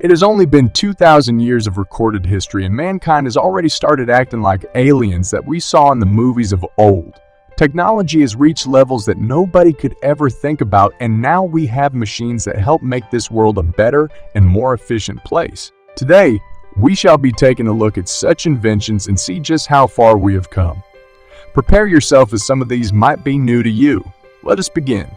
It has only been 2,000 years of recorded history, and mankind has already started acting like aliens that we saw in the movies of old. Technology has reached levels that nobody could ever think about, and now we have machines that help make this world a better and more efficient place. Today, we shall be taking a look at such inventions and see just how far we have come. Prepare yourself, as some of these might be new to you. Let us begin.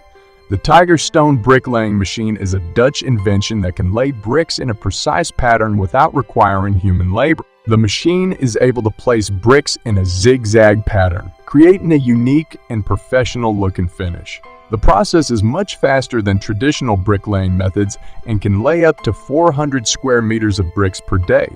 The Tiger Stone bricklaying machine is a Dutch invention that can lay bricks in a precise pattern without requiring human labor. The machine is able to place bricks in a zigzag pattern, creating a unique and professional look and finish. The process is much faster than traditional bricklaying methods and can lay up to 400 square meters of bricks per day.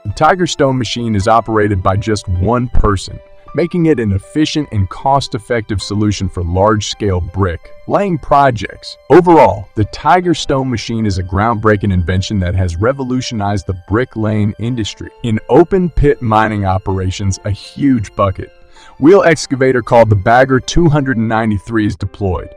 The Tiger Stone machine is operated by just one person, making it an efficient and cost-effective solution for large-scale brick-laying projects. Overall, the Tiger Stone machine is a groundbreaking invention that has revolutionized the brick-laying industry. In open-pit mining operations, a huge bucket wheel excavator called the Bagger 293 is deployed.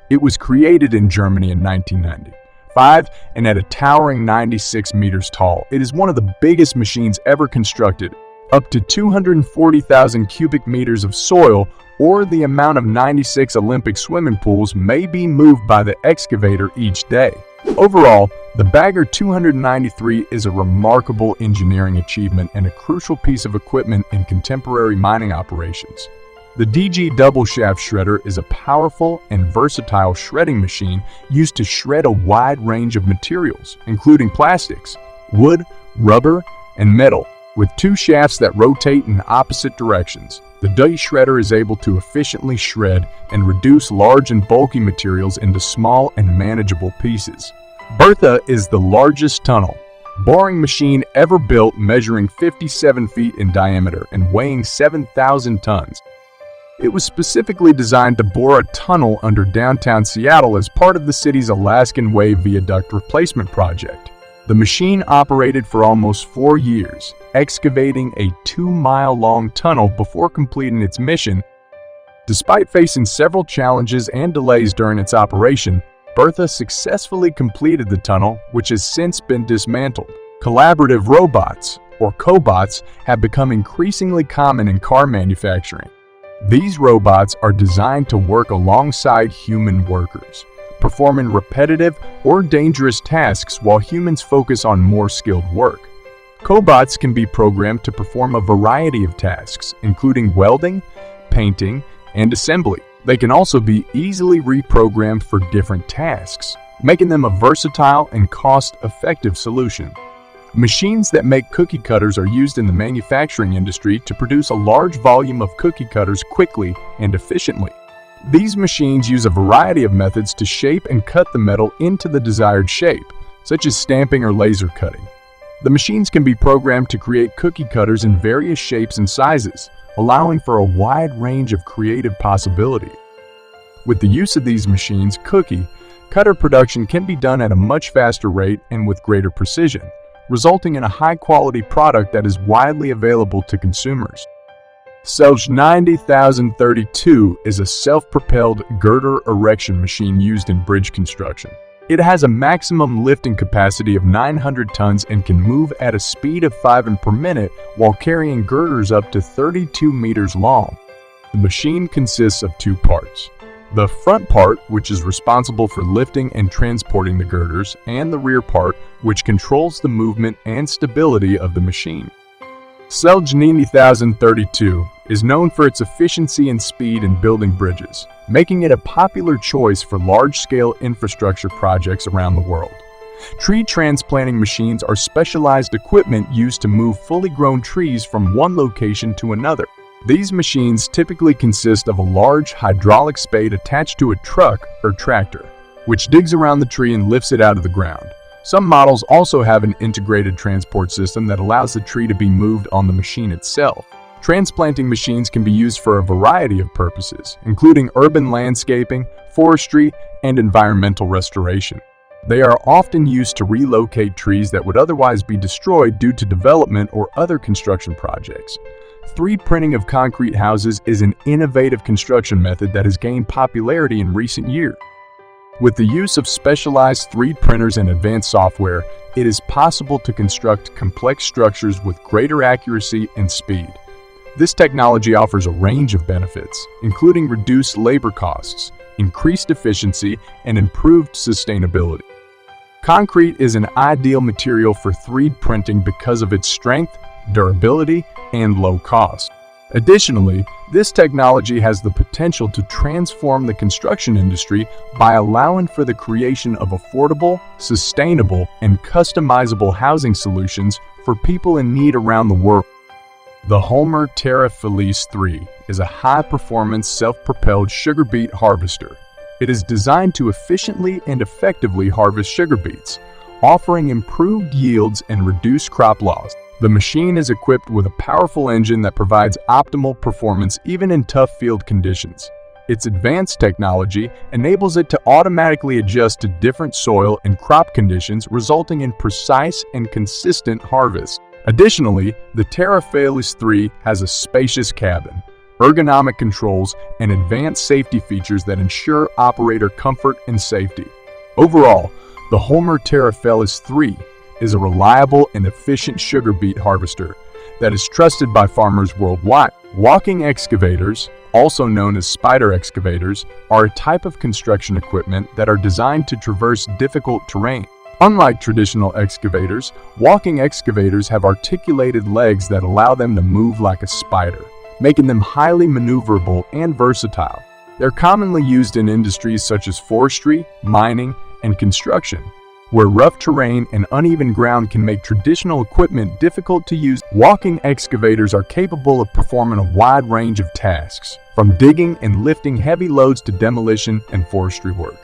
It was created in Germany in 1995 and at a towering 96 meters tall. It is one of the biggest machines ever constructed. Up to 240,000 cubic meters of soil, or the amount of 96 Olympic swimming pools, may be moved by the excavator each day. Overall, the Bagger 293 is a remarkable engineering achievement and a crucial piece of equipment in contemporary mining operations. The DG Double Shaft Shredder is a powerful and versatile shredding machine used to shred a wide range of materials, including plastics, wood, rubber, and metal. With two shafts that rotate in opposite directions, the DG Shredder is able to efficiently shred and reduce large and bulky materials into small and manageable pieces. Bertha is the largest tunnel boring machine ever built, measuring 57 feet in diameter and weighing 7,000 tons. It was specifically designed to bore a tunnel under downtown Seattle as part of the city's Alaskan Way Viaduct replacement project. The machine operated for almost 4 years, excavating a 2-mile-long tunnel before completing its mission. Despite facing several challenges and delays during its operation, Bertha successfully completed the tunnel, which has since been dismantled. Collaborative robots, or cobots, have become increasingly common in car manufacturing. These robots are designed to work alongside human workers, performing repetitive or dangerous tasks while humans focus on more skilled work. Cobots can be programmed to perform a variety of tasks, including welding, painting, and assembly. They can also be easily reprogrammed for different tasks, making them a versatile and cost-effective solution. Machines that make cookie cutters are used in the manufacturing industry to produce a large volume of cookie cutters quickly and efficiently. These machines use a variety of methods to shape and cut the metal into the desired shape, such as stamping or laser cutting. The machines can be programmed to create cookie cutters in various shapes and sizes, allowing for a wide range of creative possibility. With the use of these machines, cookie cutter production can be done at a much faster rate and with greater precision, resulting in a high-quality product that is widely available to consumers. Selge 90032 is a self-propelled girder erection machine used in bridge construction. It has a maximum lifting capacity of 900 tons and can move at a speed of 5 per minute while carrying girders up to 32 meters long. The machine consists of two parts: the front part, which is responsible for lifting and transporting the girders, and the rear part, which controls the movement and stability of the machine. Selge 90032 is known for its efficiency and speed in building bridges, making it a popular choice for large-scale infrastructure projects around the world. Tree transplanting machines are specialized equipment used to move fully grown trees from one location to another. These machines typically consist of a large hydraulic spade attached to a truck or tractor, which digs around the tree and lifts it out of the ground. Some models also have an integrated transport system that allows the tree to be moved on the machine itself. Transplanting machines can be used for a variety of purposes, including urban landscaping, forestry, and environmental restoration. They are often used to relocate trees that would otherwise be destroyed due to development or other construction projects. 3D printing of concrete houses is an innovative construction method that has gained popularity in recent years. With the use of specialized 3D printers and advanced software, it is possible to construct complex structures with greater accuracy and speed. This technology offers a range of benefits, including reduced labor costs, increased efficiency, and improved sustainability. Concrete is an ideal material for 3D printing because of its strength, durability, and low cost. Additionally, this technology has the potential to transform the construction industry by allowing for the creation of affordable, sustainable, and customizable housing solutions for people in need around the world. The Homer Terra Felice 3 is a high-performance, self-propelled sugar beet harvester. It is designed to efficiently and effectively harvest sugar beets, offering improved yields and reduced crop loss. The machine is equipped with a powerful engine that provides optimal performance even in tough field conditions. Its advanced technology enables it to automatically adjust to different soil and crop conditions, resulting in precise and consistent harvest. Additionally, the Terra Felice 3 has a spacious cabin, ergonomic controls, and advanced safety features that ensure operator comfort and safety. Overall, the Homer Terra Felice 3 is a reliable and efficient sugar beet harvester that is trusted by farmers worldwide. Walking excavators, also known as spider excavators, are a type of construction equipment that are designed to traverse difficult terrain. Unlike traditional excavators, walking excavators have articulated legs that allow them to move like a spider, making them highly maneuverable and versatile. They're commonly used in industries such as forestry, mining, and construction, where rough terrain and uneven ground can make traditional equipment difficult to use. Walking excavators are capable of performing a wide range of tasks, from digging and lifting heavy loads to demolition and forestry work.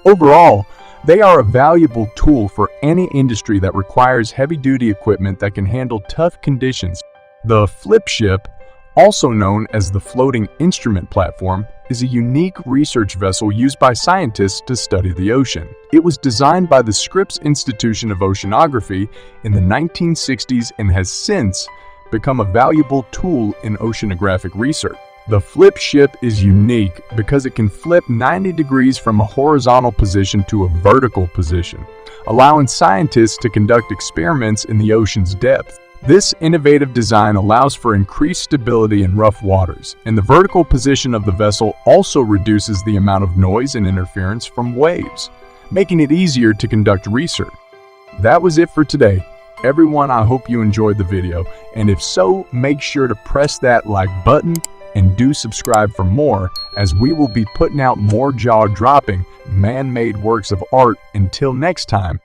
Overall, they are a valuable tool for any industry that requires heavy-duty equipment that can handle tough conditions. The flip ship, also known as the floating instrument platform, is a unique research vessel used by scientists to study the ocean. It was designed by the Scripps Institution of Oceanography in the 1960s and has since become a valuable tool in oceanographic research. The flip ship is unique because it can flip 90 degrees from a horizontal position to a vertical position, allowing scientists to conduct experiments in the ocean's depth. This innovative design allows for increased stability in rough waters, and the vertical position of the vessel also reduces the amount of noise and interference from waves, making it easier to conduct research. That was it for today. Everyone, I hope you enjoyed the video, and if so, make sure to press that like button and do subscribe for more, as we will be putting out more jaw-dropping, man-made works of art. Until next time,